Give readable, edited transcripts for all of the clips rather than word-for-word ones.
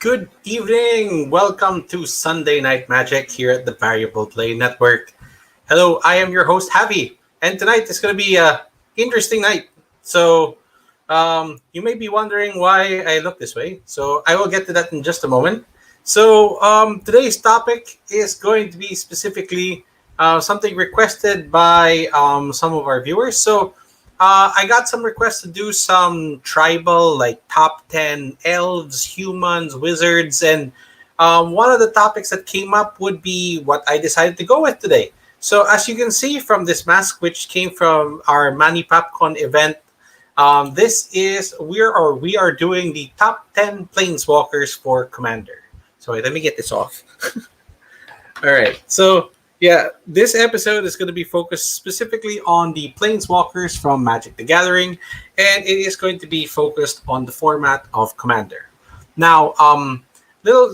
Good evening. Welcome to Sunday Night Magic here at the Variable Play Network. Hello, I am your host Javi, and tonight is going to be a interesting night. You may be wondering why I look this way. So I will get to that in just a moment. Today's topic is going to be specifically something requested by some of our viewers. I got some requests to do some tribal, like top 10 elves, humans, wizards, and one of the topics that came up would be what I decided to go with today. So, as you can see from this mask, which came from our Mani Popcorn event, we are doing the top 10 planeswalkers for Commander. So, wait, let me get this off. All right. This episode is going to be focused specifically on the Planeswalkers from Magic the Gathering, and it is going to be focused on the format of Commander. Now,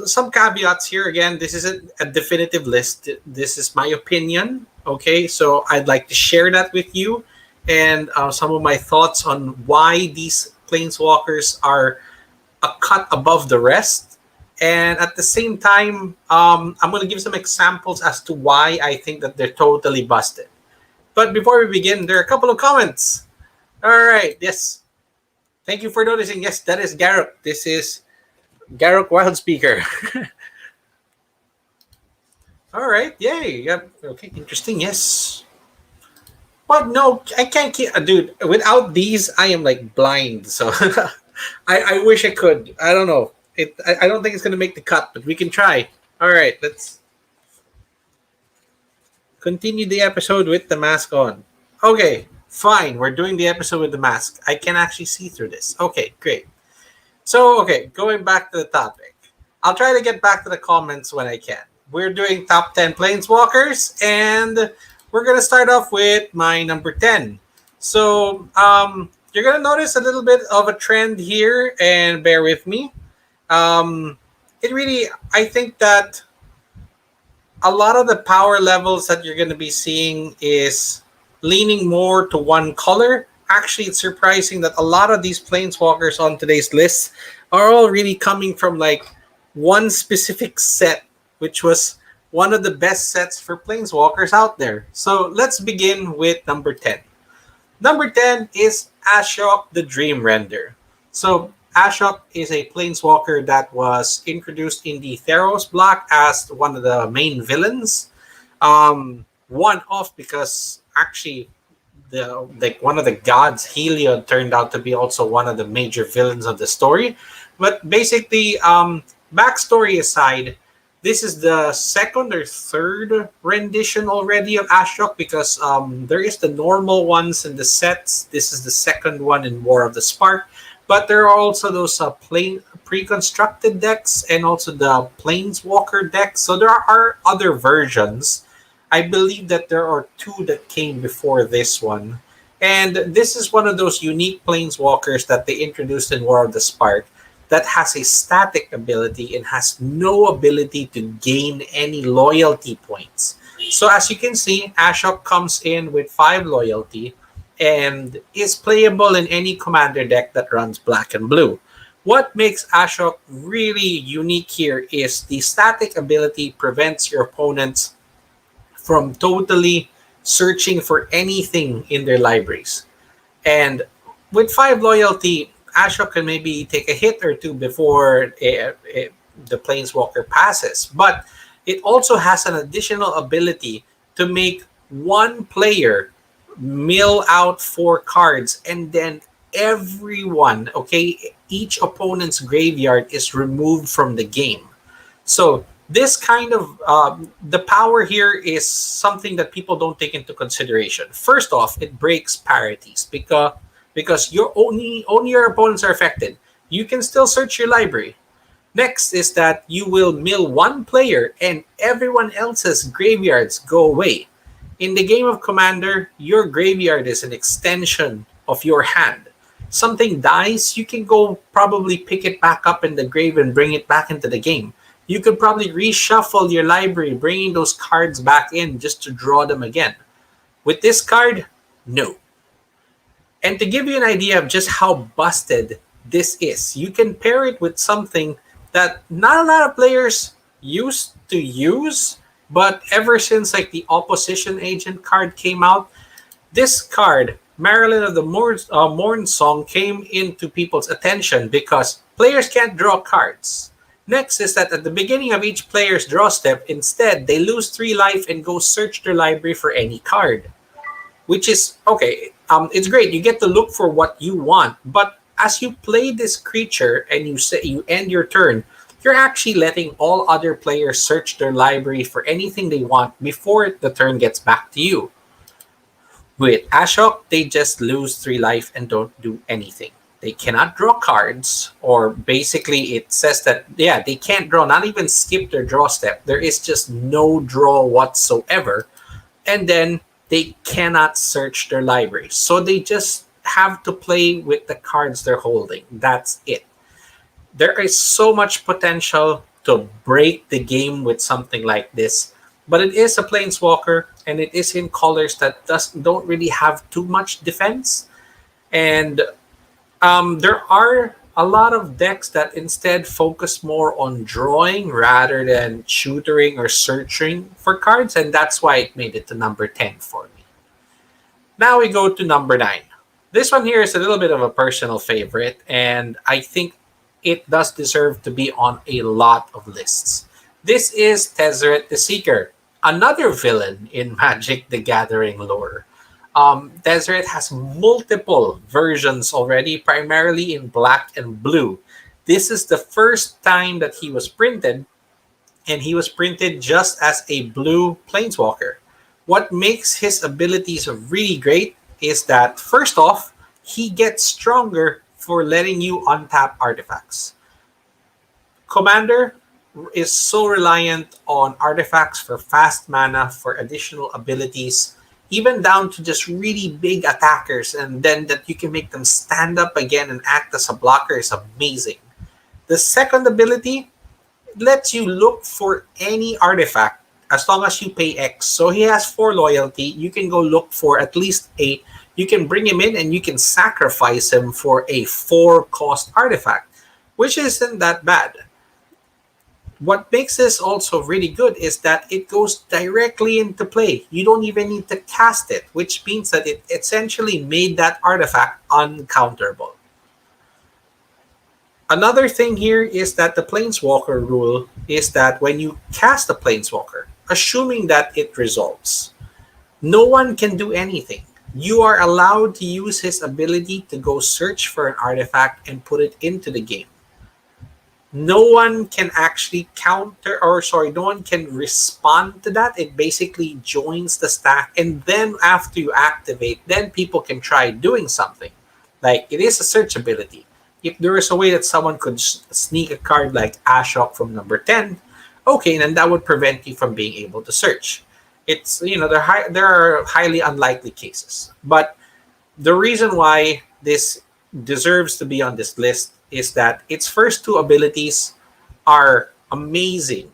some caveats here. Again, this isn't a definitive list. This is my opinion. Okay, so I'd like to share that with you, and some of my thoughts on why these Planeswalkers are a cut above the rest. And at the same time, I'm going to give some examples as to why I think that they're totally busted. But before we begin, there are a couple of comments. All right, yes. Thank you for noticing. Yes, that is Garruk. This is Garruk Wildspeaker. All right, yay. Yep. Okay, interesting, yes. But no, I can't keep... Dude, without these, I am like blind. So I wish I could. I don't know. I don't think it's going to make the cut, but we can try. All right, let's continue the episode with the mask on. Okay, fine. We're doing the episode with the mask. I can actually see through this. Okay, great. Going back to the topic. I'll try to get back to the comments when I can. We're doing top 10 Planeswalkers, and we're going to start off with my number 10. So, you're going to notice a little bit of a trend here, and bear with me. I think that a lot of the power levels that you're going to be seeing is leaning more to one color. Actually, it's surprising that a lot of these planeswalkers on today's list are all really coming from like one specific set, which was one of the best sets for planeswalkers out there. So let's begin with number 10. Number 10 is Ashok the Dream Render. So Ashok is a planeswalker that was introduced in the Theros block as one of the main villains. One off because actually one of the gods, Heliod, turned out to be also one of the major villains of the story. But basically, backstory aside, this is the second or third rendition already of Ashok because there is the normal ones in the sets. This is the second one in War of the Spark. But there are also those pre-constructed decks and also the Planeswalker decks. So there are other versions. I believe that there are two that came before this one. And this is one of those unique Planeswalkers that they introduced in War of the Spark that has a static ability and has no ability to gain any loyalty points. So as you can see, Ashok comes in with 5 loyalty and is playable in any commander deck that runs black and blue. What makes Ashok really unique here is the static ability prevents your opponents from totally searching for anything in their libraries. And with 5 loyalty, Ashok can maybe take a hit or two before the Planeswalker passes. But it also has an additional ability to make one player mill out 4 cards, and then each opponent's graveyard is removed from the game. So this kind of the power here is something that people don't take into consideration. First off, it breaks parities because only your opponents are affected. You can still search your library. Next is that you will mill one player and everyone else's graveyards go away. In the game of Commander, your graveyard is an extension of your hand. Something dies, you can go probably pick it back up in the grave and bring it back into the game. You could probably reshuffle your library, bringing those cards back in just to draw them again. With this card, no. And to give you an idea of just how busted this is, you can pair it with something that not a lot of players used to use, but ever since like the opposition agent card came out, this card, Marilyn of the Morn Song, came into people's attention because players can't draw cards. Next is that at the beginning of each player's draw step, instead, they lose 3 life and go search their library for any card. Which is, okay, it's great. You get to look for what you want. But as you play this creature and you say you end your turn, you're actually letting all other players search their library for anything they want before the turn gets back to you. With Ashok, they just lose 3 life and don't do anything. They cannot draw cards, or basically it says that, yeah, they can't draw, not even skip their draw step. There is just no draw whatsoever. And then they cannot search their library. So they just have to play with the cards they're holding. That's it. There is so much potential to break the game with something like this. But it is a Planeswalker, and it is in colors that don't really have too much defense. And there are a lot of decks that instead focus more on drawing rather than tutoring or searching for cards, and that's why it made it to number 10 for me. Now we go to number 9. This one here is a little bit of a personal favorite, and I think it does deserve to be on a lot of lists. This is Tezzeret the Seeker, another villain in Magic the Gathering lore. Tezzeret has multiple versions already, primarily in black and blue. This is the first time that he was printed, and he was printed just as a blue Planeswalker. What makes his abilities really great is that, first off, he gets stronger for letting you untap artifacts. Commander is so reliant on artifacts for fast mana, for additional abilities, even down to just really big attackers, and then that you can make them stand up again and act as a blocker is amazing. The second ability lets you look for any artifact as long as you pay X. So he has 4 loyalty. You can go look for at least 8. You can bring him in and you can sacrifice him for a 4 cost artifact, which isn't that bad. What makes this also really good is that it goes directly into play. You don't even need to cast it, which means that it essentially made that artifact uncounterable. Another thing here is that the Planeswalker rule is that when you cast a Planeswalker, assuming that it resolves, no one can do anything. You are allowed to use his ability to go search for an artifact and put it into the game. No one can actually no one can respond to that. It basically joins the stack, and then after you activate, then people can try doing something. Like, it is a search ability. If there is a way that someone could sneak a card like Ashok from number 10, okay, then that would prevent you from being able to search. It's, there are highly unlikely cases. But the reason why this deserves to be on this list is that its first 2 abilities are amazing,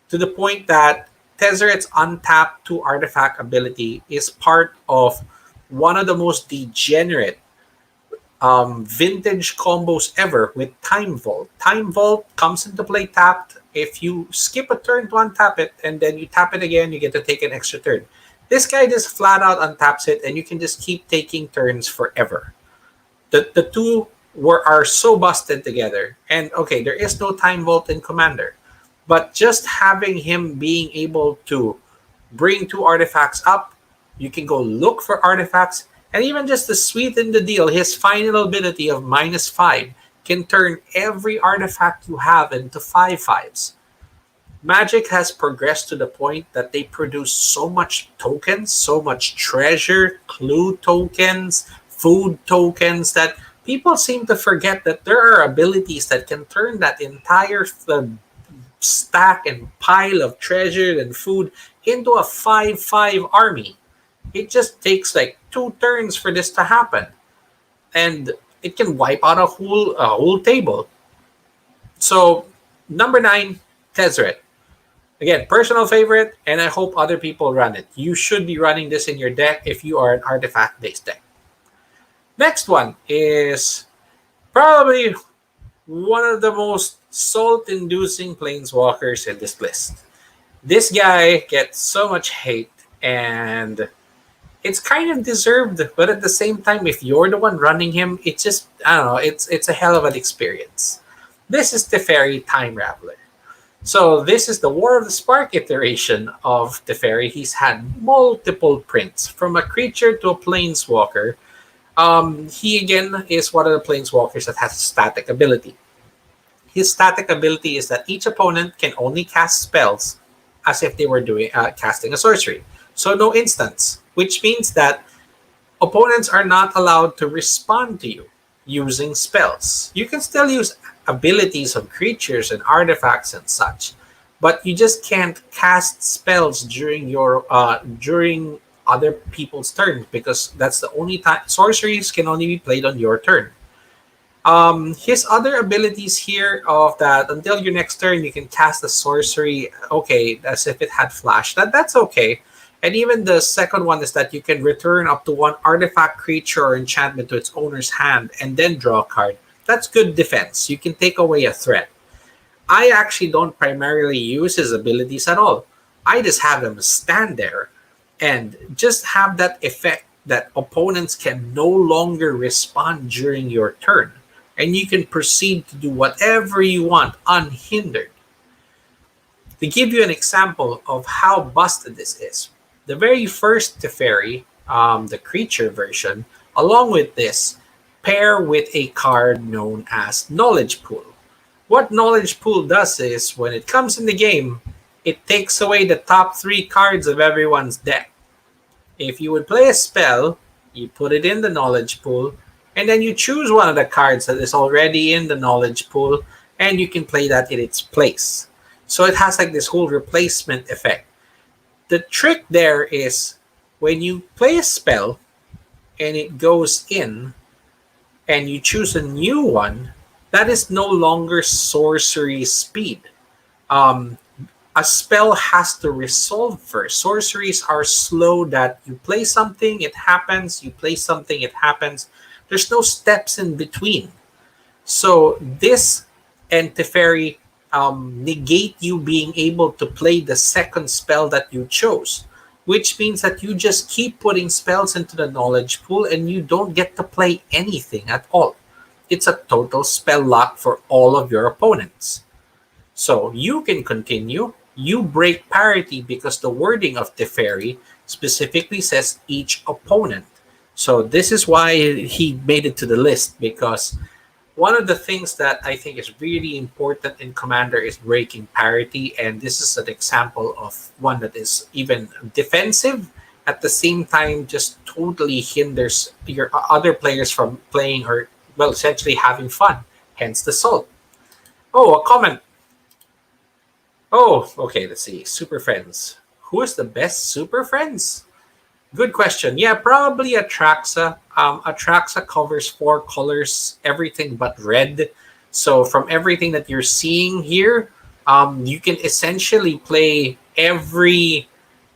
to the point that Tezzeret's untapped 2 artifact ability is part of one of the most degenerate vintage combos ever with Time Vault. Time Vault comes into play tapped. If you skip a turn to untap it and then you tap it again, you get to take an extra turn. This guy just flat out untaps it, and you can just keep taking turns forever. The two are so busted together. And okay, there is no Time Vault in Commander, but just having him being able to bring 2 artifacts up, you can go look for artifacts, and even just to sweeten the deal, his final ability of -5 can turn every artifact you have into 5/5s. Magic has progressed to the point that they produce so much tokens, so much treasure, clue tokens, food tokens, that people seem to forget that there are abilities that can turn that entire stack and pile of treasure and food into a 5/5 army. It just takes like 2 turns for this to happen, and it can wipe out a whole table. So number 9, Tezzeret. Again, personal favorite, and I hope other people run it. You should be running this in your deck if you are an artifact-based deck. Next one is probably one of the most salt-inducing planeswalkers in this list. This guy gets so much hate, and it's kind of deserved, but at the same time, if you're the one running him, it's just, I don't know, it's a hell of an experience. This is the Fairy Time Raveler. So this is the War of the Spark iteration of the Fairy. He's had multiple prints, from a creature to a planeswalker. He again is one of the planeswalkers that has a static ability. His static ability is that each opponent can only cast spells as if they were doing casting a sorcery. So no instants, which means that opponents are not allowed to respond to you using spells. You can still use abilities of creatures and artifacts and such, but you just can't cast spells during other people's turns, because that's the only time sorceries can only be played on your turn. His other abilities here of that until your next turn you can cast a sorcery, okay, as if it had flash. That's okay. And even the second one is that you can return up to one artifact, creature, or enchantment to its owner's hand and then draw a card. That's good defense. You can take away a threat. I actually don't primarily use his abilities at all. I just have him stand there and just have that effect that opponents can no longer respond during your turn. And you can proceed to do whatever you want unhindered. To give you an example of how busted this is, the very first Teferi, the creature version, along with this, pair with a card known as Knowledge Pool. What Knowledge Pool does is, when it comes in the game, it takes away the top 3 cards of everyone's deck. If you would play a spell, you put it in the Knowledge Pool, and then you choose one of the cards that is already in the Knowledge Pool, and you can play that in its place. So it has like this whole replacement effect. The trick there is, when you play a spell and it goes in and you choose a new one, that is no longer sorcery speed. A spell has to resolve first. Sorceries are slow, that you play something, it happens, you play something, it happens. There's no steps in between. So this and Teferi negate you being able to play the second spell that you chose, which means that you just keep putting spells into the Knowledge Pool and you don't get to play anything at all. It's a total spell lock for all of your opponents. So you can continue. You break parity because the wording of Teferi specifically says each opponent. So this is why he made it to the list, because one of the things that I think is really important in Commander is breaking parity, and this is an example of one that is even defensive, at the same time just totally hinders your other players from playing, or, well, essentially having fun, hence the salt. Oh, a comment. Oh, okay, let's see. Super Friends. Who is the best Super Friends? Good question. Yeah, probably Atraxa. Atraxa covers 4 colors, everything but red. So from everything that you're seeing here, you can essentially play every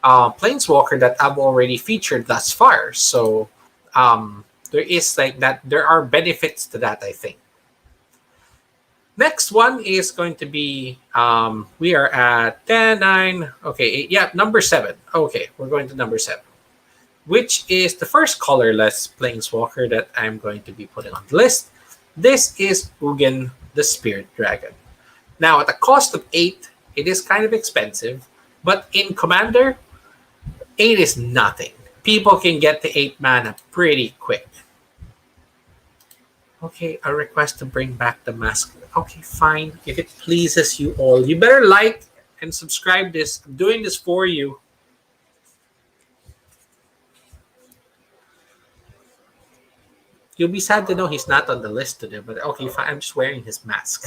Planeswalker that I've already featured thus far. So there is like that. There are benefits to that, I think. Next one is going to be, we are at 10, 9, okay, 8, yeah, number 7. Okay, we're going to number 7, which is the first colorless Planeswalker that I'm going to be putting on the list. This is Ugin the Spirit Dragon. Now, at a cost of 8, it is kind of expensive, but in Commander, 8 is nothing. People can get to 8 mana pretty quick. Okay, a request to bring back the mask. Okay, fine. If it pleases you all, you better like and subscribe this. I'm doing this for you. You'll be sad to know he's not on the list today, but okay, fine. I'm just wearing his mask.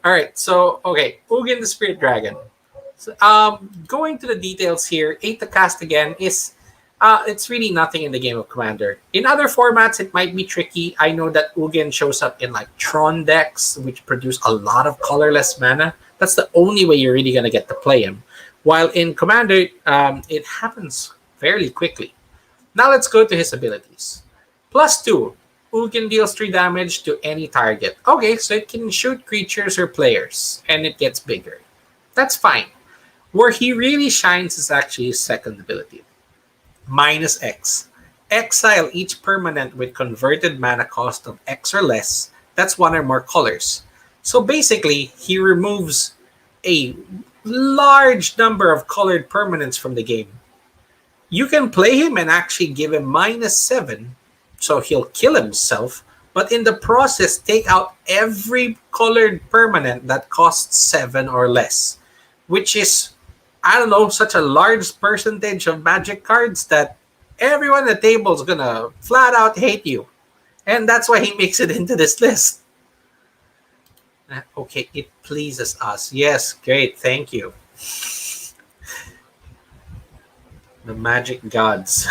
All right, so, okay, Ugin the Spirit Dragon. So, going to the details here, 8 to cast again is, it's really nothing in the game of Commander. In other formats, it might be tricky. I know that Ugin shows up in like Tron decks, which produce a lot of colorless mana. That's the only way you're really going to get to play him. While in Commander, it happens fairly quickly. Now let's go to his abilities. +2, Ugin deals 3 damage to any target. Okay, so it can shoot creatures or players, and it gets bigger. That's fine. Where he really shines is actually his second ability. Minus X. Exile each permanent with converted mana cost of X or less. That's 1 or more colors. So basically, he removes a large number of colored permanents from the game. You can play him and actually give him -7, so he'll kill himself, but in the process, take out every colored permanent that costs 7 or less, which is, I don't know, such a large percentage of magic cards that everyone at the table is gonna flat out hate you. And that's why he makes it into this list. Okay, it pleases us. Yes, great, thank you. The magic gods.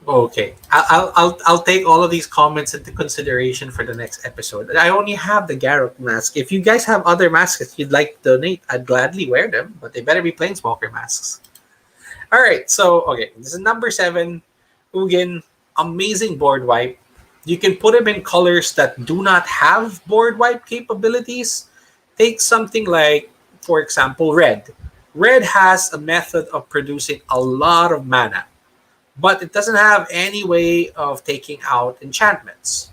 Okay, I'll take all of these comments into consideration for the next episode. I only have the Garruk mask. If you guys have other masks you'd like to donate, I'd gladly wear them, but they better be Planeswalker masks. All right, so okay, this is number 7. Ugin, amazing board wipe. You can put him in colors that do not have board wipe capabilities. Take something like, for example, red. Red has a method of producing a lot of mana, but it doesn't have any way of taking out enchantments.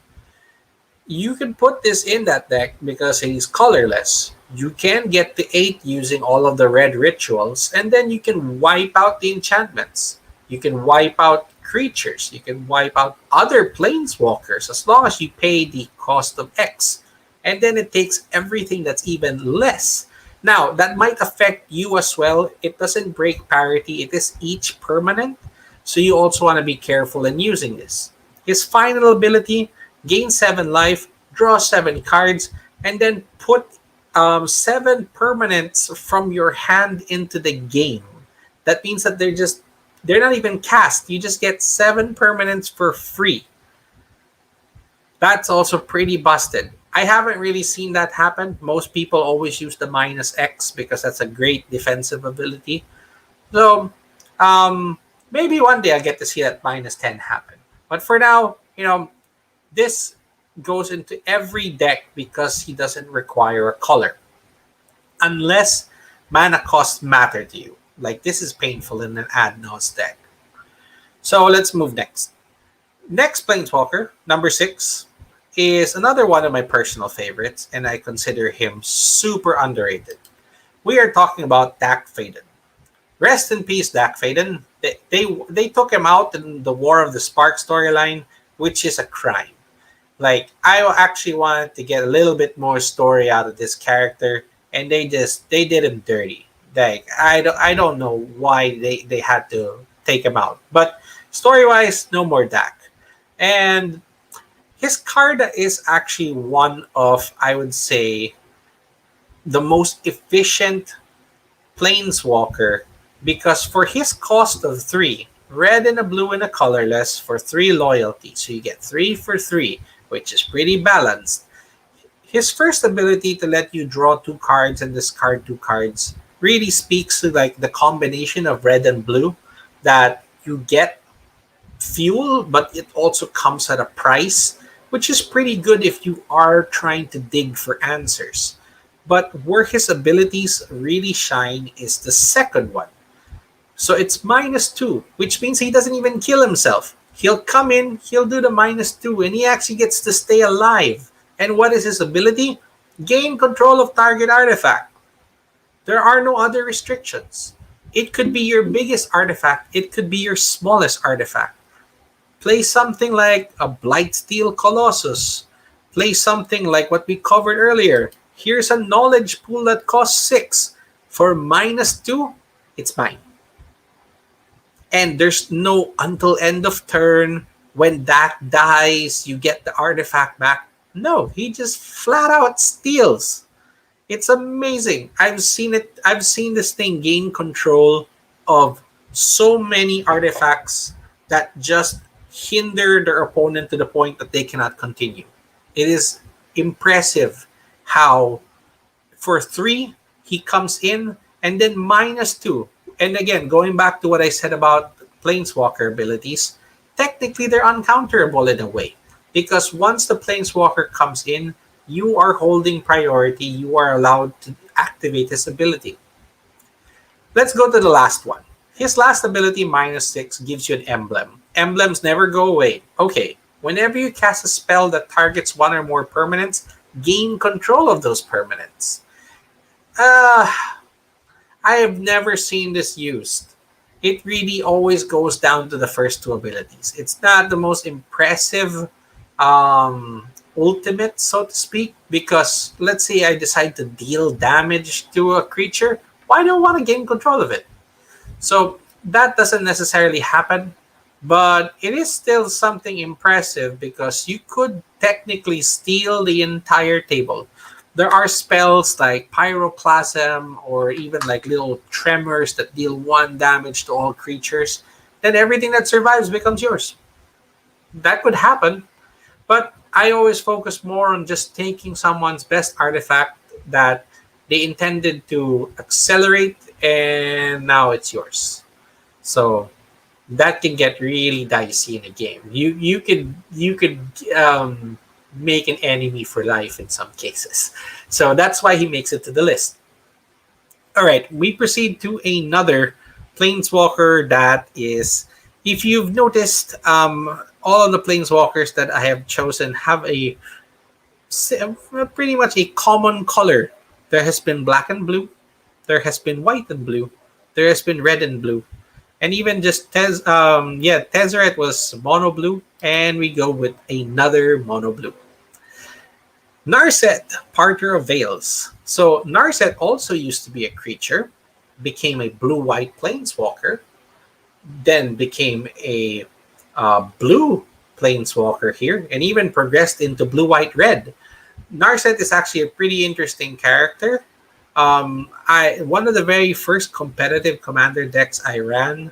You can put this in that deck because he's colorless. You can get the 8 using all of the red rituals, and then you can wipe out the enchantments. You can wipe out creatures. You can wipe out other planeswalkers as long as you pay the cost of X. And then it takes everything that's even less. Now, that might affect you as well. It doesn't break parity. It is each permanent. So you also want to be careful in using this. His final ability, gain 7 life, draw 7 cards, and then put 7 permanents from your hand into the game. That means that they're not even cast. You just get 7 permanents for free. That's also pretty busted. I haven't really seen that happen. Most people always use the -X because that's a great defensive ability. So, maybe one day I'll get to see that -10 happen. But for now, this goes into every deck because he doesn't require a color. Unless mana costs matter to you. Like this is painful in an Adnos deck. So let's move next. Next Planeswalker, number 6, is another one of my personal favorites, and I consider him super underrated. We are talking about Dak Faden. Rest in peace, Dak Faden. They took him out in the War of the Spark storyline, which is a crime. Like, I actually wanted to get a little bit more story out of this character, and they did him dirty. Like, I don't know why they had to take him out. But story-wise, no more Dak. And his card is actually one of, I would say, the most efficient Planeswalker, because for his cost of 3, red and a blue and a colorless for 3 loyalty, so you get 3 for 3, which is pretty balanced. His first ability to let you draw 2 cards and discard 2 cards really speaks to like the combination of red and blue, that you get fuel, but it also comes at a price, which is pretty good if you are trying to dig for answers. But where his abilities really shine is the second one. So it's -2, which means he doesn't even kill himself. He'll come in, he'll do the -2, and he actually gets to stay alive. And what is his ability? Gain control of target artifact. There are no other restrictions. It could be your biggest artifact. It could be your smallest artifact. Play something like a Blightsteel Colossus. Play something like what we covered earlier. Here's a knowledge pool that costs 6. For -2, it's mine. And there's no until end of turn. When that dies, you get the artifact back. No, he just flat out steals. It's amazing. I've seen it. I've seen this thing gain control of so many artifacts that just hinder their opponent to the point that they cannot continue. It is impressive how for 3 he comes in and then -2. And again, going back to what I said about Planeswalker abilities, technically they're uncounterable in a way. Because once the Planeswalker comes in, you are holding priority. You are allowed to activate his ability. Let's go to the last one. His last ability, -6, gives you an emblem. Emblems never go away. Okay, whenever you cast a spell that targets one or more permanents, gain control of those permanents. Uh, I have never seen this used. It really always goes down to the first two abilities. It's not the most impressive ultimate, so to speak, because let's say I decide to deal damage to a creature, why do I want to gain control of it? So that doesn't necessarily happen, but it is still something impressive because you could technically steal the entire table. There are spells like Pyroclasm or even like little tremors that deal one damage to all creatures. Then everything that survives becomes yours. That could happen, but I always focus more on just taking someone's best artifact that they intended to accelerate, and now it's yours. So that can get really dicey in a game. You could make an enemy for life in some cases. So that's why he makes it to the list. All right, we proceed to another planeswalker that is, if you've noticed, all of the planeswalkers that I have chosen have a pretty much a common color. There has been black and blue, there has been white and blue, there has been red and blue, and even just Tezzeret was mono blue, and we go with another mono blue. Narset, Parter of Veils. So Narset also used to be a creature, became a blue-white planeswalker, then became a blue planeswalker here, and even progressed into blue-white-red. Narset is actually a pretty interesting character. One of the very first competitive commander decks I ran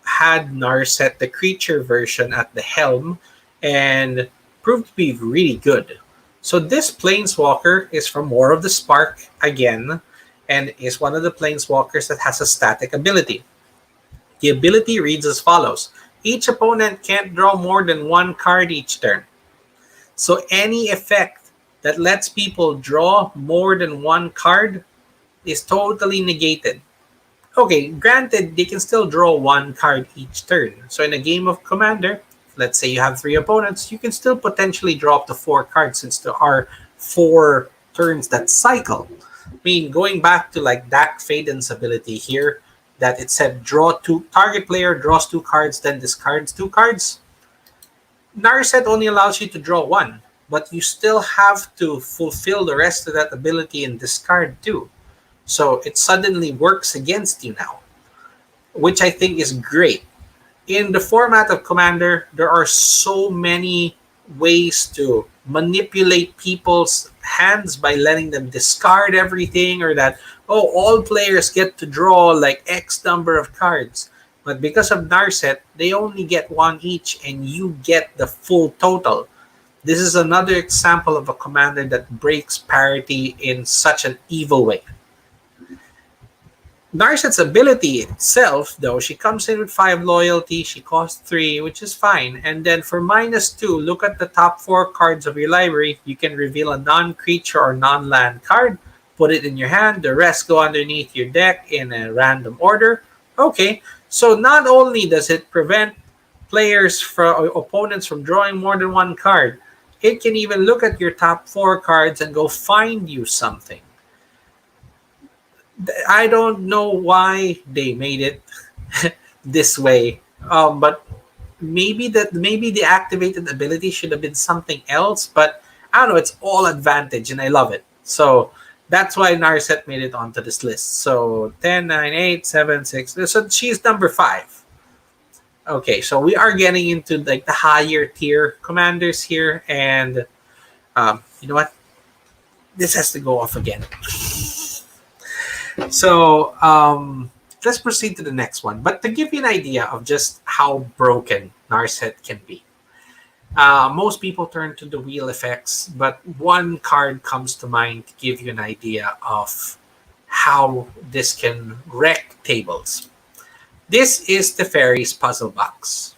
had Narset, the creature version, at the helm, and proved to be really good. So this planeswalker is from War of the Spark again, and is one of the planeswalkers that has a static ability. The ability reads as follows: each opponent can't draw more than one card each turn. So any effect that lets people draw more than one card is totally negated. Okay, granted, they can still draw one card each turn. So in a game of Commander, let's say you have 3 opponents, you can still potentially draw up to 4 cards since there are 4 turns that cycle. I mean, going back to like Dak Faden's ability here, that it said target player draws 2 cards, then discards 2 cards. Narset only allows you to draw 1, but you still have to fulfill the rest of that ability and discard 2. So it suddenly works against you now, which I think is great. In the format of Commander, there are so many ways to manipulate people's hands by letting them discard everything, or that, oh, all players get to draw like X number of cards. But because of Narset, they only get 1 each and you get the full total. This is another example of a commander that breaks parity in such an evil way. Narset's ability itself, though, she comes in with 5 loyalty, she costs 3, which is fine. And then for -2, look at the top 4 cards of your library. You can reveal a non-creature or non-land card, put it in your hand, the rest go underneath your deck in a random order. Okay, so not only does it prevent opponents from drawing more than 1 card, it can even look at your top 4 cards and go find you something. I don't know why they made it this way, but maybe the activated ability should have been something else. But I don't know. It's all advantage, and I love it. So that's why Narset made it onto this list. So 10, 9, 8, 7, 6. So she's number 5. Okay, so we are getting into like the higher tier commanders here, and you know what? This has to go off again. So let's proceed to the next one. But to give you an idea of just how broken Narset can be, most people turn to the wheel effects, but one card comes to mind to give you an idea of how this can wreck tables. This is the fairies puzzle box.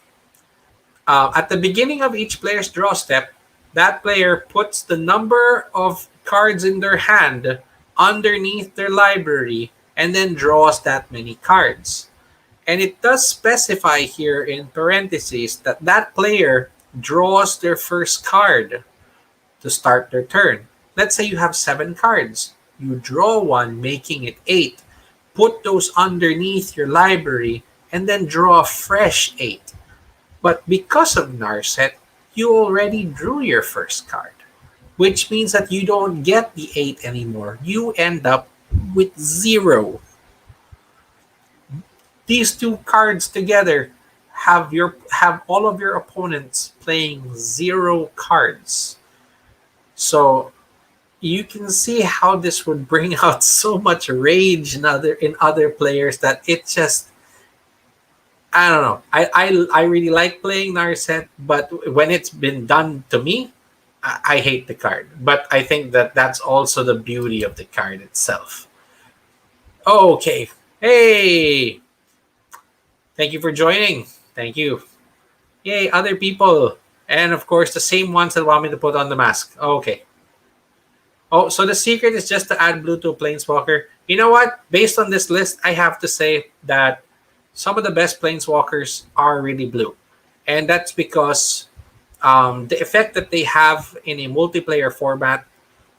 At the beginning of each player's draw step, that player puts the number of cards in their hand underneath their library and then draws that many cards. And it does specify here in parentheses that that player draws their first card to start their turn. Let's say you have 7 cards. You draw one, making it 8. Put those underneath your library and then draw a fresh 8. But because of narset, you already drew your first card, which means that you don't get the 8 anymore. You end up with 0. These two cards together have all of your opponents playing 0 cards. So you can see how this would bring out so much rage in other players that it just, I don't know. I really like playing Narset, but when it's been done to me, I hate the card. But I think that that's also the beauty of the card itself. Okay. Hey, thank you for joining. Thank you. Yay, other people. And of course, the same ones that want me to put on the mask. Okay. Oh, so the secret is just to add blue to a Planeswalker. You know what? Based on this list, I have to say that some of the best Planeswalkers are really blue. And that's because the effect that they have in a multiplayer format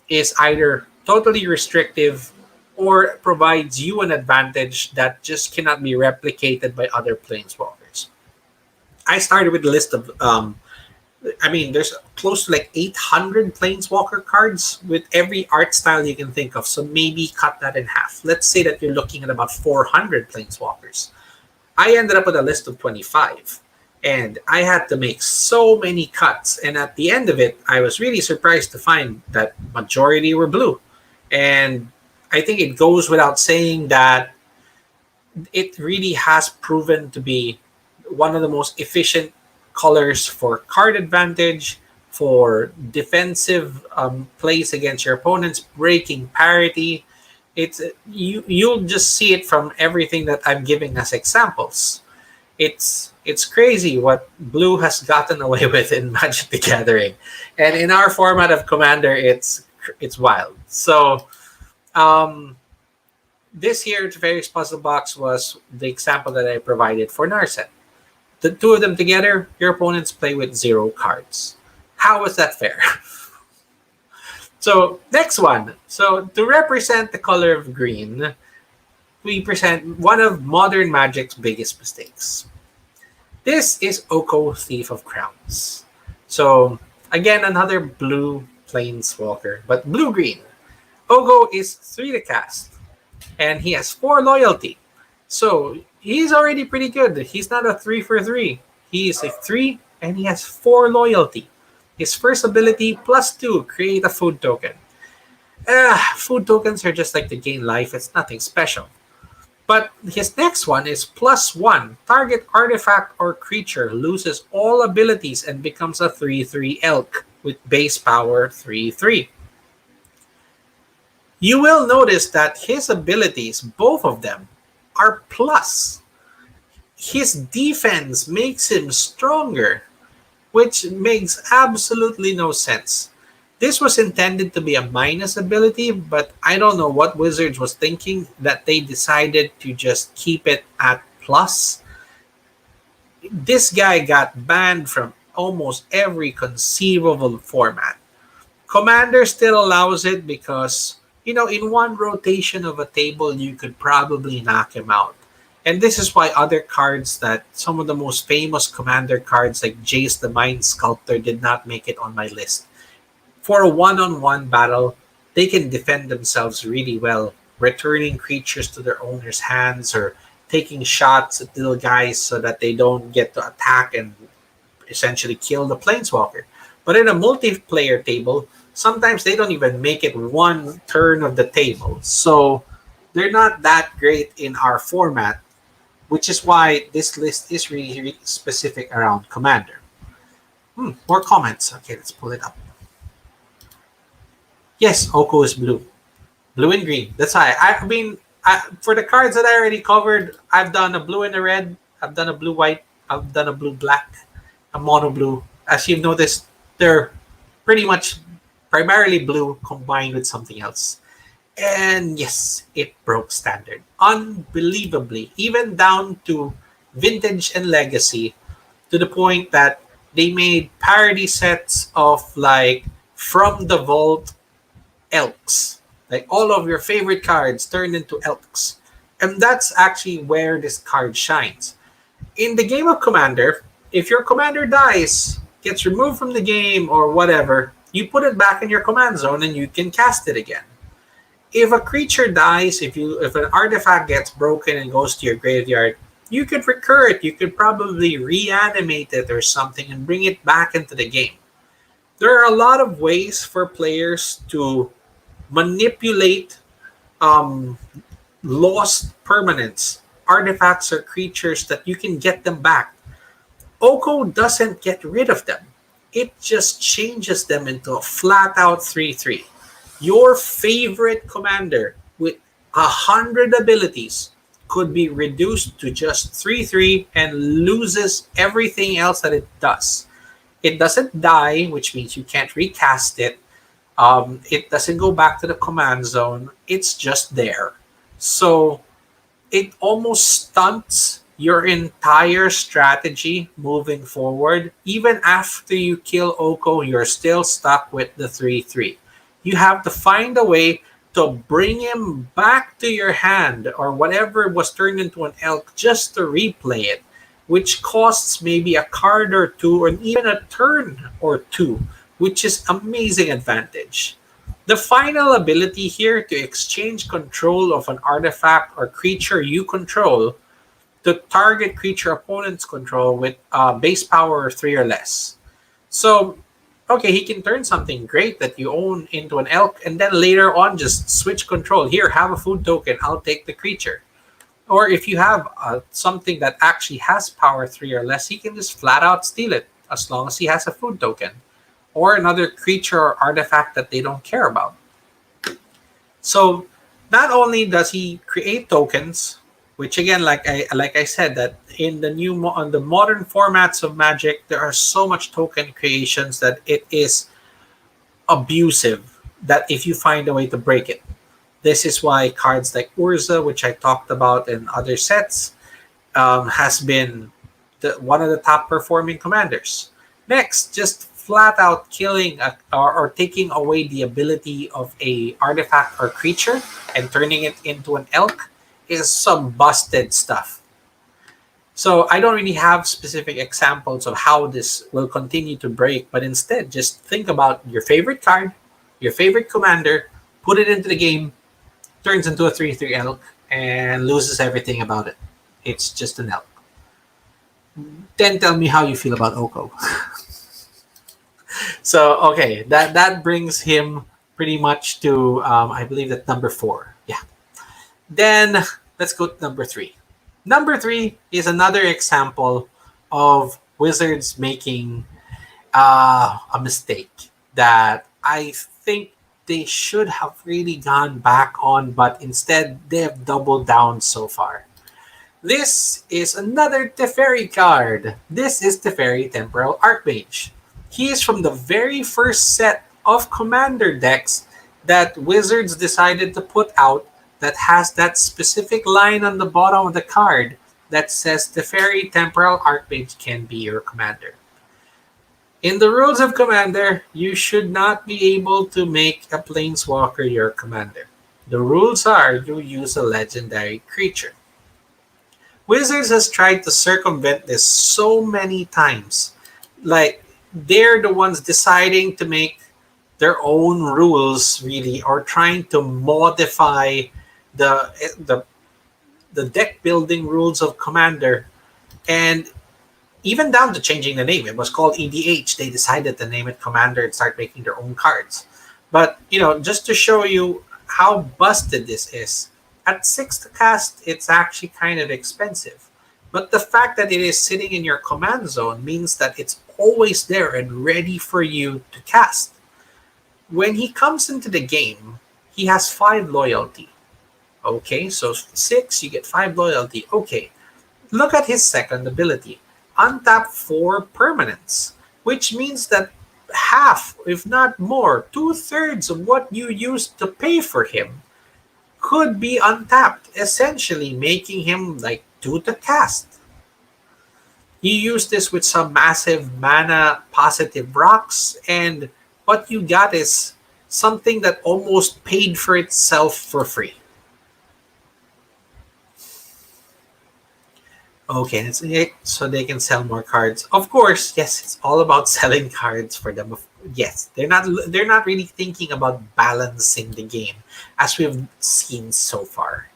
is either totally restrictive or provides you an advantage that just cannot be replicated by other Planeswalkers. I started with a list of there's close to like 800 Planeswalker cards with every art style you can think of. So maybe cut that in half. Let's say that you're looking at about 400 Planeswalkers. I ended up with a list of 25. And I had to make so many cuts. And at the end of it, I was really surprised to find that majority were blue. And I think it goes without saying that it really has proven to be one of the most efficient colors for card advantage, for defensive plays against your opponents, breaking parity. You'll just see it from everything that I'm giving as examples. It's crazy what blue has gotten away with in Magic the Gathering, and in our format of Commander, it's wild. So this here, the Fairies Puzzle Box was the example that I provided for Narset. The two of them together, your opponents play with 0 cards. How is that fair? So next one. So to represent the color of green, we present one of modern Magic's biggest mistakes. This is Oko, Thief of Crowns. So again, another blue Planeswalker, but blue-green. Oko is 3 to cast, and he has 4 loyalty. So he's already pretty good. He's not a 3 for 3. He is a 3, and he has 4 loyalty. His first ability, +2, create a food token. Food tokens are just like to gain life. It's nothing special. But his next one is +1. Target artifact or creature loses all abilities and becomes a 3/3 elk with base power 3/3. You will notice that his abilities, both of them, are plus. His defense makes him stronger, which makes absolutely no sense. This was intended to be a minus ability, but I don't know what Wizards was thinking that they decided to just keep it at plus. This guy got banned from almost every conceivable format. Commander still allows it because, in one rotation of a table, you could probably knock him out. And this is why other cards that some of the most famous Commander cards like Jace the Mind Sculptor did not make it on my list. For a one-on-one battle, they can defend themselves really well, returning creatures to their owner's hands or taking shots at little guys so that they don't get to attack and essentially kill the Planeswalker. But in a multiplayer table, sometimes they don't even make it one turn of the table. So they're not that great in our format, which is why this list is really, really specific around Commander. More comments. Okay, let's pull it up. Yes, Oko is blue. Blue and green. That's why. For the cards that I already covered, I've done a blue and a red. I've done a blue-white. I've done a blue-black. a mono blue. As you've noticed, they're pretty much primarily blue combined with something else. And yes, it broke standard. Unbelievably, even down to vintage and legacy, to the point that they made parody sets of like from the vault elks. Like all of your favorite cards turned into elks. And that's actually where this card shines. In the game of Commander, if your commander dies, gets removed from the game or whatever, you put it back in your command zone and you can cast it again. If a creature dies, if an artifact gets broken and goes to your graveyard, you could recur it. You could probably reanimate it or something and bring it back into the game. There are a lot of ways for players to manipulate um, lost permanents, artifacts, or creatures that you can get them back. Oko doesn't get rid of them. It just changes them into a flat out 3/3. Your favorite commander with 100 abilities could be reduced to just 3/3 and loses everything else that it does. It doesn't die, which means you can't recast it. It doesn't go back to the command zone. It's just there. So it almost stunts your entire strategy moving forward. Even after you kill Oko, you're still stuck with the 3/3. You have to find a way to bring him back to your hand or whatever was turned into an elk just to replay it, which costs maybe a card or two or even a turn or two, which is amazing advantage. The final ability here to exchange control of an artifact or creature you control to target creature opponents control with base power 3 or less. So, okay, he can turn something great that you own into an elk and then later on just switch control. Here, have a food token, I'll take the creature. Or if you have something that actually has power 3 or less, he can just flat out steal it as long as he has a food token or another creature or artifact that they don't care about. So not only does he create tokens, which again, like I said, that in the on the modern formats of Magic, there are so much token creations that it is abusive. That if you find a way to break it, this is why cards like Urza, which I talked about in other sets, has been one of the top performing commanders. Next, just flat out killing or taking away the ability of a artifact or creature and turning it into an elk is some busted stuff. So I don't really have specific examples of how this will continue to break, but instead just think about your favorite card, your favorite commander, put it into the game, turns into a 3/3 elk, and loses everything about it. It's just an elk. Then tell me how you feel about Oko. So okay, that brings him pretty much to I believe that number 4. Yeah. Then let's go to number 3. Number 3 is another example of Wizards making a mistake that I think they should have really gone back on, but instead they have doubled down so far. This is another Teferi card. This is Teferi Temporal Archmage. He is from the very first set of commander decks that Wizards decided to put out that has that specific line on the bottom of the card that says Teferi Temporal Archmage can be your commander. In the rules of Commander, you should not be able to make a Planeswalker your commander. The rules are you use a legendary creature. Wizards has tried to circumvent this so many times. Like, they're the ones deciding to make their own rules, really, or trying to modify the deck building rules of Commander, and even down to changing the name. It was called EDH. They decided to name it Commander and start making their own cards. But just to show you how busted this is, at 6 to cast, it's actually kind of expensive. But the fact that it is sitting in your command zone means that it's always there and ready for you to cast. When he comes into the game, he has 5 loyalty. Okay, so 6, you get 5 loyalty. Okay, look at his second ability. untap for permanence, which means that half, if not more, two-thirds of what you used to pay for him could be untapped, essentially making him like two to cast. You use this with some massive mana positive rocks, and what you got is something that almost paid for itself for free. Okay, that's it. So they can sell more cards. Of course, yes, it's all about selling cards for them. Yes, they're not really thinking about balancing the game as we've seen so far.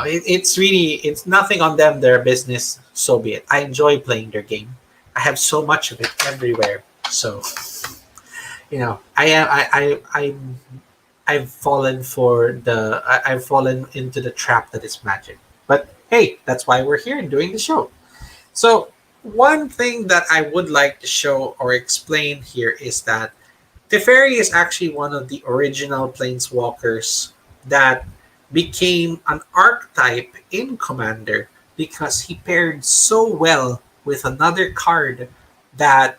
It's nothing on them, their business. So be it. I enjoy playing their game. I have so much of it everywhere. So I am I've fallen for I've fallen into the trap that is magic. But hey, that's why we're here doing the show. So one thing that I would like to show or explain here is that Teferi is actually one of the original planeswalkers that became an archetype in Commander because he paired so well with another card that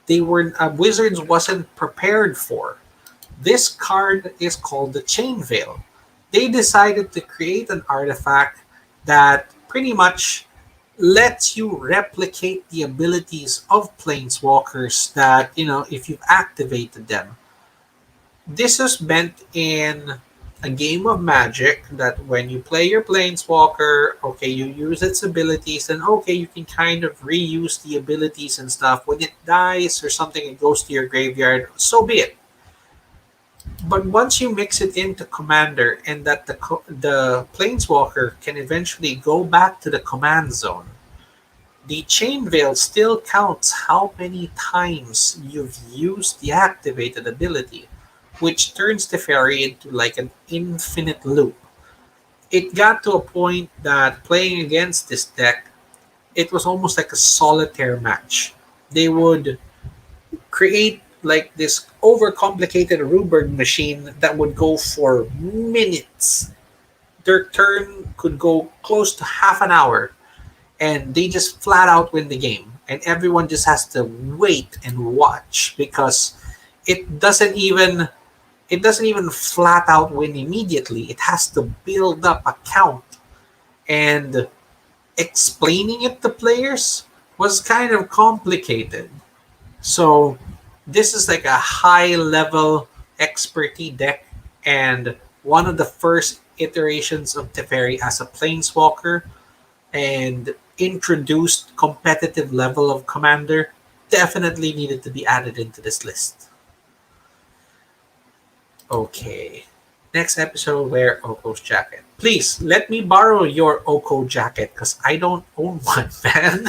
they were Wizards wasn't prepared for. This card is called the Chain Veil. They decided to create an artifact that pretty much lets you replicate the abilities of planeswalkers that, if you've activated them. This is meant in a game of magic that when you play your planeswalker, okay, you use its abilities, and okay, you can kind of reuse the abilities and stuff. When it dies or something, it goes to your graveyard, so be it. But once you mix it into Commander and that the Planeswalker can eventually go back to the command zone, the Chain Veil still counts how many times you've used the activated ability, which turns the fairy into like an infinite loop. It got to a point that playing against this deck, it was almost like a solitaire match. They would create like this overcomplicated Rubberg machine that would go for minutes. Their turn could go close to half an hour, and they just flat out win the game. And everyone just has to wait and watch because it doesn't even it doesn't even flat out win immediately. It has to build up a count, and explaining it to players was kind of complicated. So this is like a high level expertise deck, and one of the first iterations of Teferi as a planeswalker, and introduced competitive level of commander, definitely needed to be added into this list. Okay. Next episode, wear Oko's jacket. Please let me borrow your Oko jacket because I don't own one, man.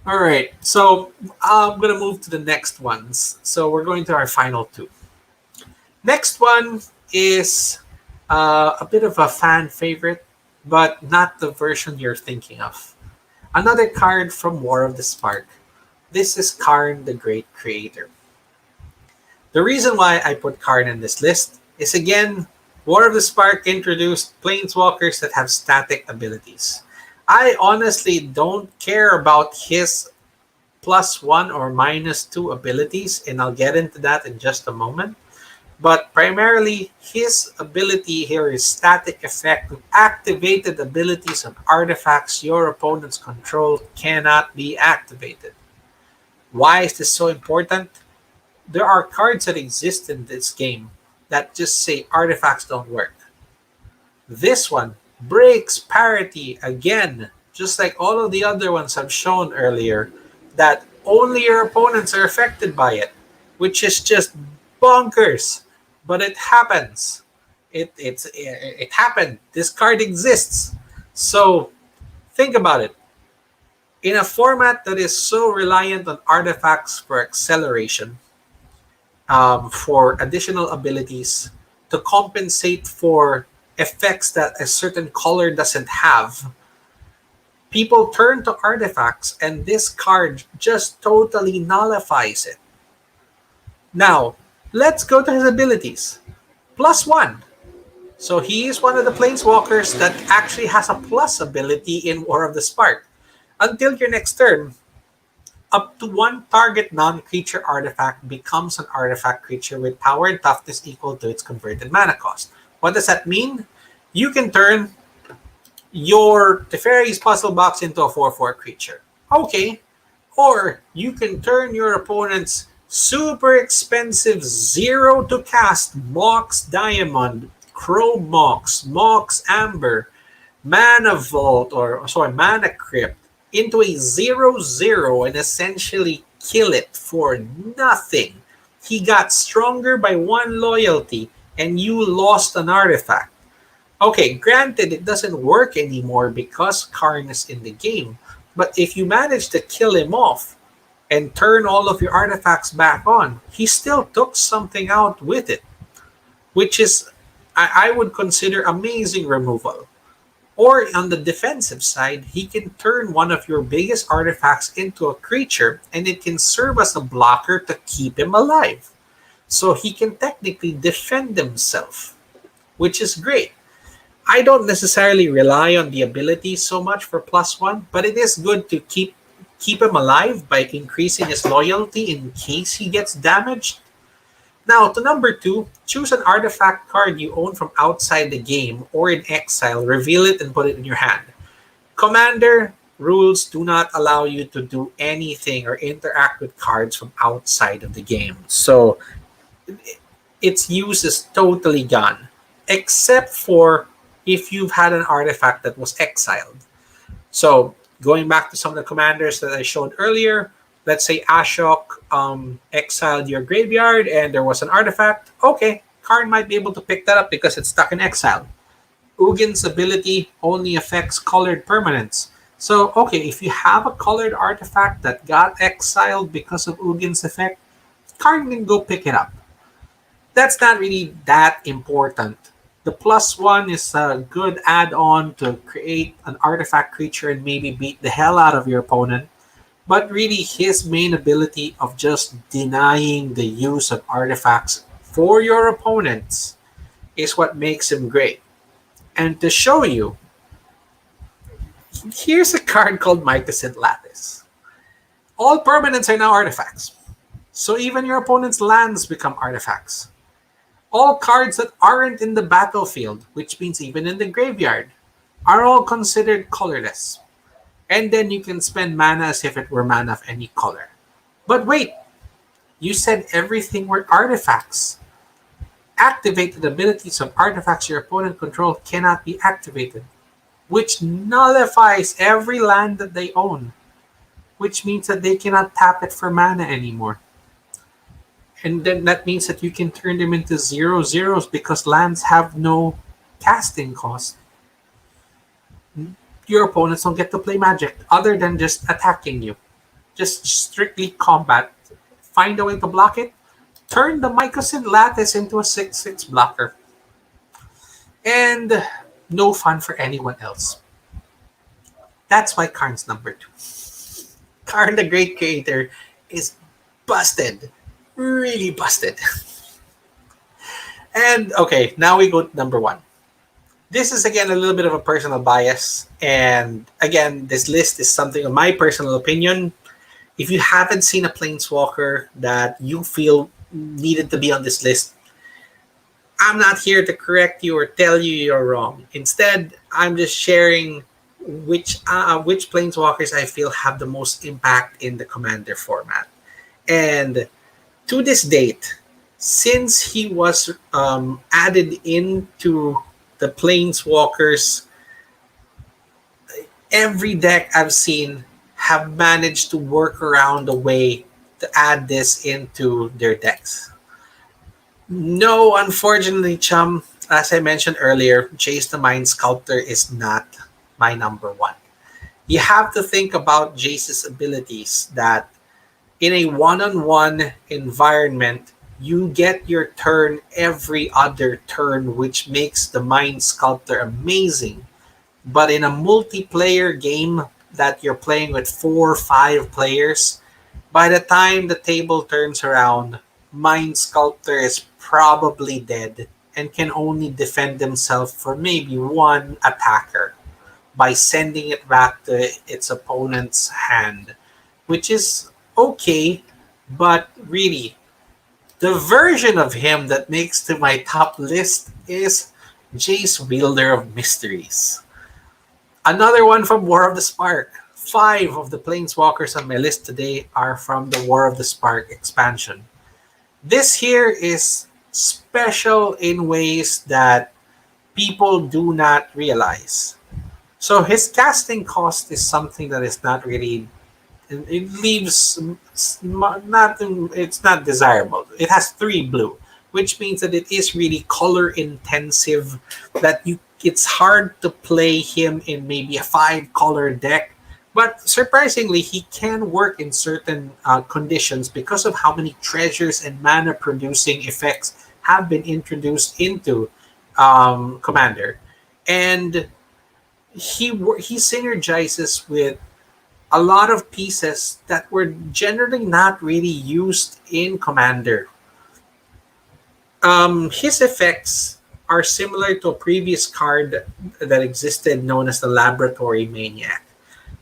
All right, so I'm gonna move to the next ones. So we're going to our final two. Next one is a bit of a fan favorite, but not the version you're thinking of. Another card from War of the Spark. This is Karn, the Great Creator. The reason why I put Karn in this list is again, War of the Spark introduced planeswalkers that have static abilities. I honestly don't care about his +1 or -2 abilities, and I'll get into that in just a moment. But primarily, his ability here is static effect with activated abilities on artifacts your opponent's control cannot be activated. Why is this so important? There are cards that exist in this game that just say artifacts don't work. This one breaks parity again, just like all of the other ones I've shown earlier, that only your opponents are affected by it, which is just bonkers. But it happens. It happened. This card exists. So think about it. In a format that is so reliant on artifacts for acceleration, for additional abilities to compensate for effects that a certain color doesn't have, people turn to artifacts, and this card just totally nullifies it. Now, let's go to his abilities. +1. So he is one of the planeswalkers that actually has a plus ability in War of the Spark. Until your next turn, up to one target non-creature artifact becomes an artifact creature with power and toughness equal to its converted mana cost. What does that mean? You can turn your Teferi's Puzzle Box into a 4/4 creature. Okay. Or you can turn your opponent's super expensive 0 to cast Mox Diamond, Crow Mox Amber, Mana Vault, or sorry, Mana Crypt into a 0/0 and essentially kill it for nothing. He got stronger by one loyalty and you lost an artifact. Okay, granted, it doesn't work anymore because Karn is in the game. But if you manage to kill him off and turn all of your artifacts back on, he still took something out with it, which is, I would consider amazing removal. Or on the defensive side, he can turn one of your biggest artifacts into a creature and it can serve as a blocker to keep him alive. So he can technically defend himself, which is great. I don't necessarily rely on the ability so much for +1, but it is good to keep him alive by increasing his loyalty in case he gets damaged. Now, to number 2, choose an artifact card you own from outside the game or in exile, reveal it, and put it in your hand. Commander rules do not allow you to do anything or interact with cards from outside of the game. So, its use is totally gone, except for if you've had an artifact that was exiled. So, going back to some of the commanders that I showed earlier, let's say Ashok exiled your graveyard and there was an artifact. Okay, Karn might be able to pick that up because it's stuck in exile. Ugin's ability only affects colored permanents. So, okay, if you have a colored artifact that got exiled because of Ugin's effect, Karn can go pick it up. That's not really that important. The +1 is a good add-on to create an artifact creature and maybe beat the hell out of your opponent. But really, his main ability of just denying the use of artifacts for your opponents is what makes him great. And to show you, here's a card called Mycosynth Lattice. All permanents are now artifacts. So even your opponent's lands become artifacts. All cards that aren't in the battlefield, which means even in the graveyard, are all considered colorless. And then you can spend mana as if it were mana of any color. But wait, you said everything were artifacts. Activated abilities of artifacts your opponent control cannot be activated, which nullifies every land that they own, which means that they cannot tap it for mana anymore. And then that means that you can turn them into 0/0s because lands have no casting cost. Your opponents don't get to play magic other than just attacking you. Just strictly combat. Find a way to block it. Turn the Mycosynth Lattice into a 6/6 blocker. And no fun for anyone else. That's why Karn's number 2. Karn, the Great Creator, is busted. Really busted. And okay, now we go to number 1. This is again a little bit of a personal bias. And again, this list is something of my personal opinion. If you haven't seen a Planeswalker that you feel needed to be on this list, I'm not here to correct you or tell you you're wrong. Instead, I'm just sharing which Planeswalkers I feel have the most impact in the Commander format. And to this date, since he was added into the Planeswalkers, every deck I've seen have managed to work around a way to add this into their decks. No, unfortunately, Chum, as I mentioned earlier, Jace the Mind Sculptor is not my number 1. You have to think about Jace's abilities that in a one-on-one environment, you get your turn every other turn, which makes the Mind Sculptor amazing. But in a multiplayer game that you're playing with 4 or 5 players, by the time the table turns around, Mind Sculptor is probably dead and can only defend themselves for maybe one attacker by sending it back to its opponent's hand, which is okay, but really, the version of him that makes to my top list is Jace Wielder of Mysteries. Another one from War of the Spark. Five of the Planeswalkers on my list today are from the War of the Spark expansion. This here is special in ways that people do not realize. So his casting cost is something that is not really, it leaves not, it's not desirable. It has 3 blue, which means that it is really color intensive, that you it's hard to play him in maybe a 5 color deck. But surprisingly, he can work in certain conditions because of how many treasures and mana producing effects have been introduced into Commander. And he synergizes with a lot of pieces that were generally not really used in Commander. His effects are similar to a previous card that existed known as the Laboratory Maniac.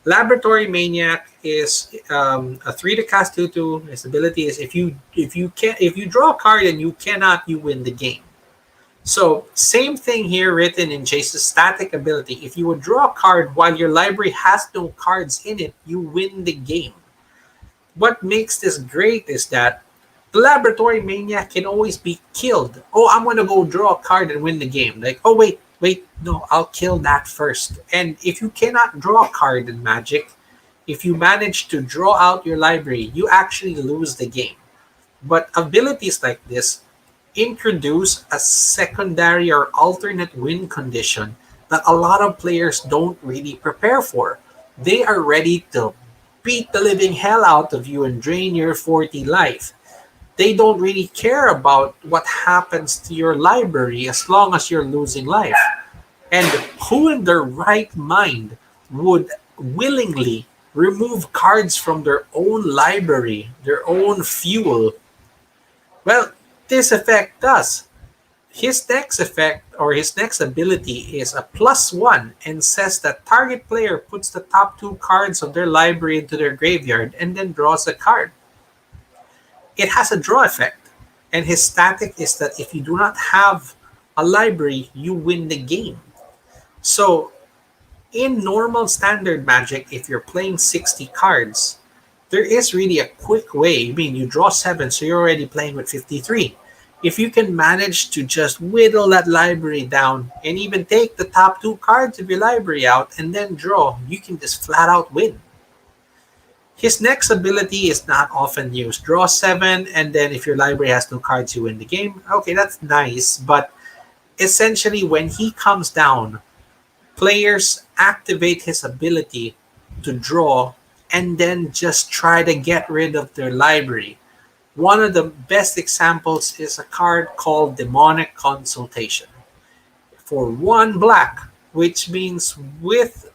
Laboratory Maniac is a 3 to cast 2/2. His ability is if you draw a card and you cannot, you win the game. So same thing here written in Jace's static ability. If you would draw a card while your library has no cards in it, you win the game. What makes this great is that the Laboratory Maniac can always be killed. Oh, I'm going to go draw a card and win the game. Like, oh, wait, no, I'll kill that first. And if you cannot draw a card in Magic, if you manage to draw out your library, you actually lose the game. But abilities like this introduce a secondary or alternate win condition that a lot of players don't really prepare for. They are ready to beat the living hell out of you and drain your 40 life. They don't really care about what happens to your library as long as you're losing life. And who in their right mind would willingly remove cards from their own library, their own fuel? Well, this effect does. His next effect or his next ability is a +1 and says that target player puts the top 2 cards of their library into their graveyard and then draws a card. It has a draw effect, and his static is that if you do not have a library, you win the game. So, in normal standard Magic, if you're playing 60 cards, there is really a quick way. I mean, you draw 7, so you're already playing with 53. If you can manage to just whittle that library down and even take the top 2 cards of your library out and then draw, you can just flat out win. His next ability is not often used. Draw 7, and then if your library has no cards, you win the game. Okay, that's nice, but essentially when he comes down, players activate his ability to draw and then just try to get rid of their library. One of the best examples is a card called Demonic Consultation. For 1 black, which means with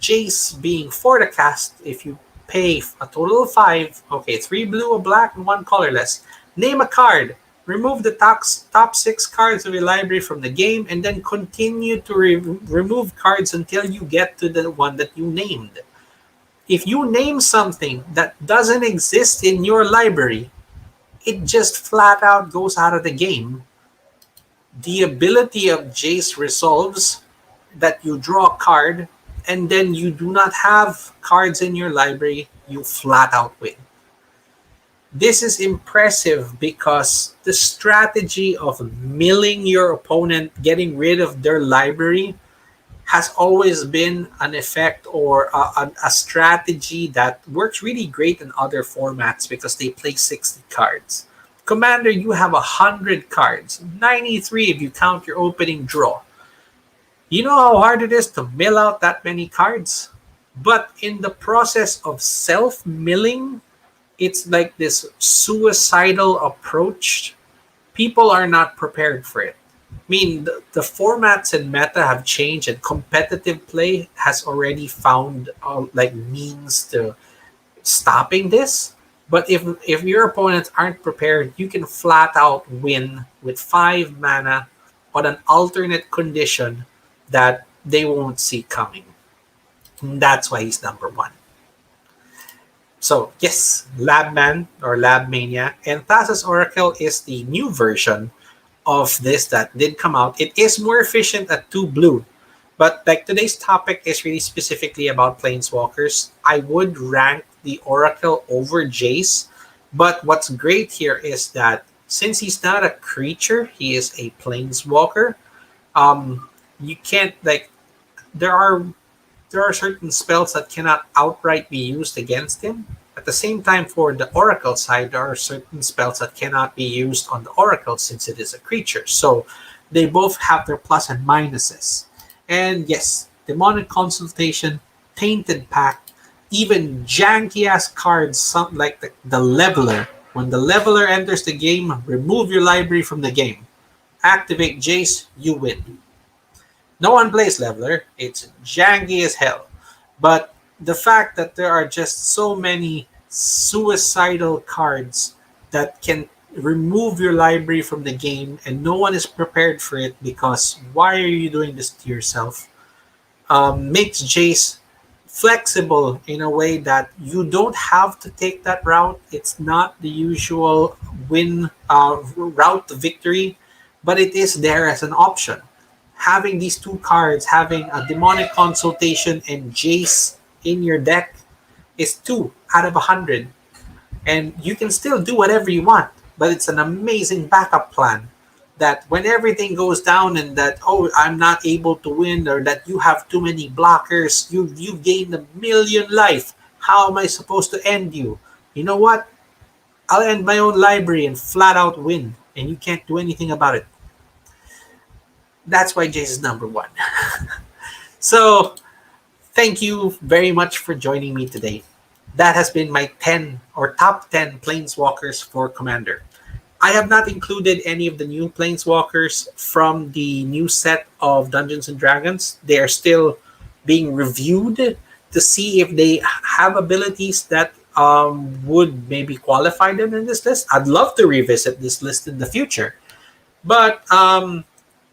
Jace being for the cast, if you pay a total of 5, okay, 3 blue, a black, and 1 colorless, name a card, remove the top 6 cards of your library from the game, and then continue to remove cards until you get to the one that you named. If you name something that doesn't exist in your library, it just flat out goes out of the game. The ability of Jace resolves that you draw a card and then you do not have cards in your library, you flat out win. This is impressive because the strategy of milling your opponent, getting rid of their library, has always been an effect or a strategy that works really great in other formats because they play 60 cards. Commander, you have 100 cards, 93 if you count your opening draw. You know how hard it is to mill out that many cards? But in the process of self-milling, it's like this suicidal approach. People are not prepared for it. I mean, the formats and meta have changed, and competitive play has already found like means to stopping this. But if your opponents aren't prepared, you can flat out win with 5 mana on an alternate condition that they won't see coming. And that's why he's number one. So yes, Labman or Lab Mania and Thassa's Oracle is the new version of this that did come out. It is more efficient at 2 blue. But like today's topic is really specifically about Planeswalkers, I would rank the Oracle over Jace. But what's great here is that since he's not a creature, he is a Planeswalker. You can't like there are certain spells that cannot outright be used against him. At the same time, for the Oracle side, there are certain spells that cannot be used on the Oracle since it is a creature. So they both have their plus and minuses. And yes, Demonic Consultation, Tainted Pact, even janky ass cards, something like the Leveler. When the Leveler enters the game, remove your library from the game. Activate Jace, you win. No one plays Leveler. It's janky as hell. But the fact that there are just so many suicidal cards that can remove your library from the game and no one is prepared for it because why are you doing this to yourself? Makes Jace flexible in a way that you don't have to take that route. It's not the usual win route to victory, but it is there as an option. Having these two cards, having a Demonic Consultation and Jace in your deck is 2 out of 100. And you can still do whatever you want, but it's an amazing backup plan that when everything goes down and that, oh, I'm not able to win or that you have too many blockers, you gained 1,000,000 life. How am I supposed to end you? You know what? I'll end my own library and flat out win, and you can't do anything about it. That's why Jace is number one. So, thank you very much for joining me today. That has been my 10 or top 10 Planeswalkers for Commander. I have not included any of the new Planeswalkers from the new set of Dungeons and Dragons. They are still being reviewed to see if they have abilities that would maybe qualify them in this list. I'd love to revisit this list in the future. But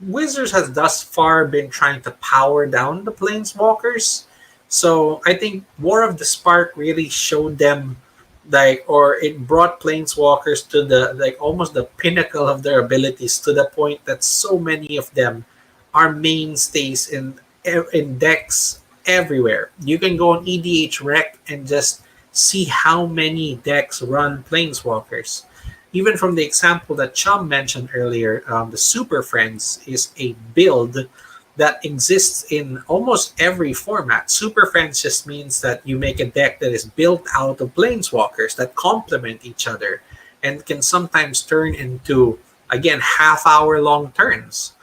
Wizards has thus far been trying to power down the Planeswalkers. So I think War of the Spark really showed them or it brought Planeswalkers to the almost the pinnacle of their abilities to the point that so many of them are mainstays in decks everywhere. You can go on EDH Rec and just see how many decks run Planeswalkers. Even from the example that Chum mentioned earlier, the Super Friends is a build that exists in almost every format. Super Friends just means that you make a deck that is built out of Planeswalkers that complement each other and can sometimes turn into, again, half-hour long turns.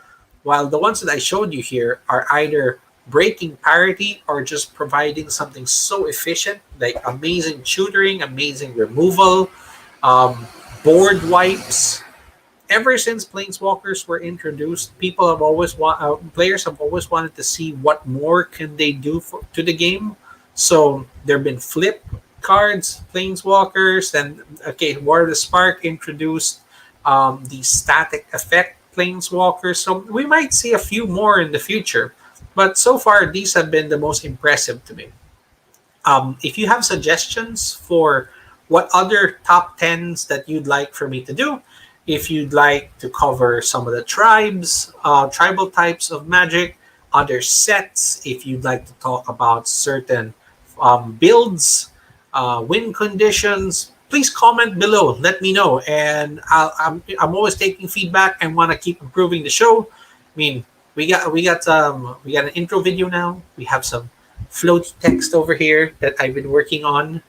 While the ones that I showed you here are either breaking parity or just providing something so efficient, like amazing tutoring, amazing removal, board wipes. Ever since Planeswalkers were introduced, players have always wanted to see what more can they do to the game. So there have been flip cards, Planeswalkers, and War of the Spark introduced the static effect Planeswalkers. So we might see a few more in the future, but so far these have been the most impressive to me. If you have suggestions for what other top 10s that you'd like for me to do, if you'd like to cover some of the tribal types of Magic, other sets, if you'd like to talk about certain builds, win conditions, please comment below. Let me know, and I'm always taking feedback and want to keep improving the show. I mean, we got an intro video now. We have some floaty text over here that I've been working on,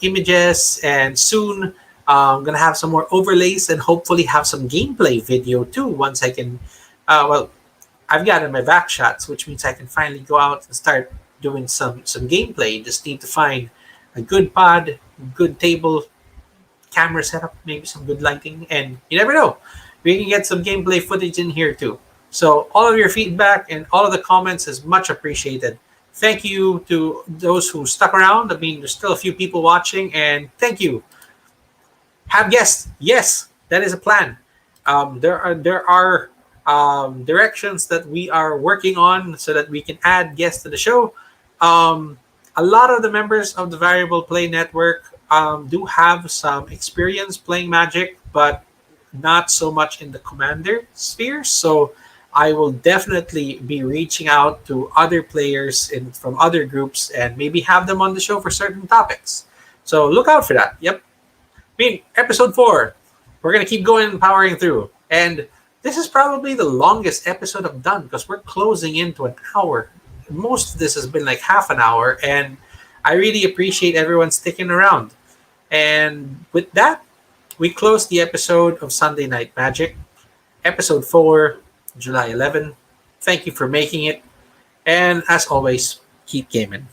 images, and soon. I'm going to have some more overlays and hopefully have some gameplay video too once I can. I've gotten my back shots, which means I can finally go out and start doing some gameplay. Just need to find a good pod, good table, camera setup, maybe some good lighting, and you never know. We can get some gameplay footage in here too. So all of your feedback and all of the comments is much appreciated. Thank you to those who stuck around. I mean, there's still a few people watching, and thank you. Have guests. Yes, that is a plan. There are directions that we are working on so that we can add guests to the show. Um, a lot of the members of the Variable Play Network do have some experience playing Magic, but not so much in the commander sphere. So I will definitely be reaching out to other players from other groups and maybe have them on the show for certain topics. So look out for that. Yep. I mean, episode 4. We're going to keep going and powering through. And this is probably the longest episode I've done because we're closing into an hour. Most of this has been like half an hour, and I really appreciate everyone sticking around. And with that, we close the episode of Sunday Night Magic, episode 4, July 11. Thank you for making it. And as always, keep gaming.